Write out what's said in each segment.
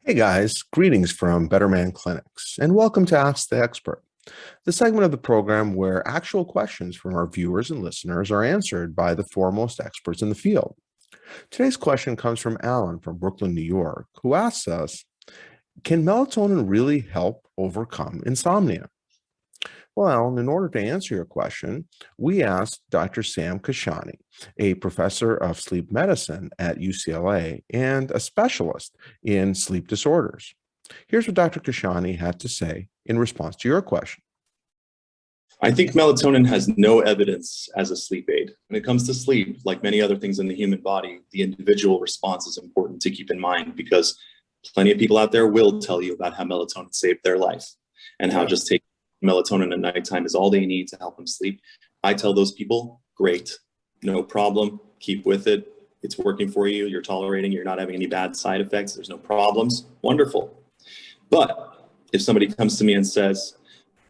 Hey guys, greetings from Better Man Clinics, and welcome to Ask the Expert, the segment of the program where actual questions from our viewers and listeners are answered by the foremost experts in the field. Today's question comes from Alan from Brooklyn, New York, who asks us, can melatonin really help overcome insomnia? Well, Alan, in order to answer your question, we asked Dr. Sam Kashani, a professor of sleep medicine at UCLA and a specialist in sleep disorders. Here's what Dr. Kashani had to say in response to your question. I think melatonin has no evidence as a sleep aid. When it comes to sleep, like many other things in the human body, the individual response is important to keep in mind because plenty of people out there will tell you about how melatonin saved their life and how just taking melatonin at nighttime is all they need to help them sleep. I tell those people, great, no problem, keep with it. It's working for you, you're tolerating, you're not having any bad side effects, there's no problems, wonderful. But if somebody comes to me and says,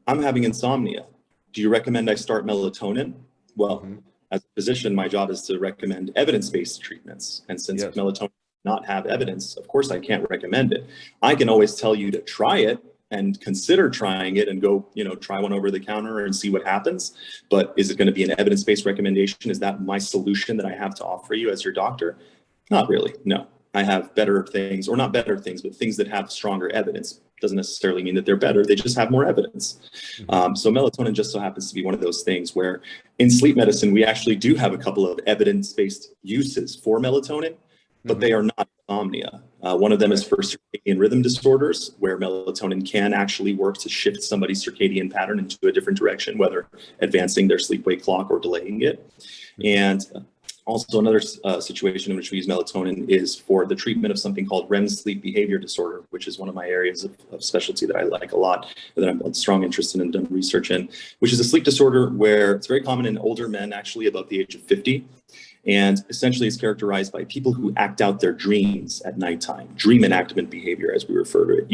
I'm having insomnia, do you recommend I start melatonin? Well, as a physician, my job is to recommend evidence-based treatments. And since melatonin does not have evidence, of course, I can't recommend it. I can always tell you to try it and consider trying it and go, try one over the counter and see what happens. But is it going to be an evidence-based recommendation? Is that my solution that I have to offer you as your doctor? Not really, no. I have better things, or not better things, but things that have stronger evidence. Doesn't necessarily mean that they're better, they just have more evidence. So melatonin just so happens to be one of those things where in sleep medicine, we actually do have a couple of evidence-based uses for melatonin, but they are not insomnia. One of them is for circadian rhythm disorders, where melatonin can actually work to shift somebody's circadian pattern into a different direction, whether advancing their sleep-wake clock or delaying it. And also another situation in which we use melatonin is for the treatment of something called REM sleep behavior disorder, which is one of my areas of specialty that I like a lot, that I'm strong interest in and done research in, which is a sleep disorder where it's very common in older men, actually above the age of 50. And essentially it's characterized by people who act out their dreams at nighttime, dream enactment behavior, as we refer to it.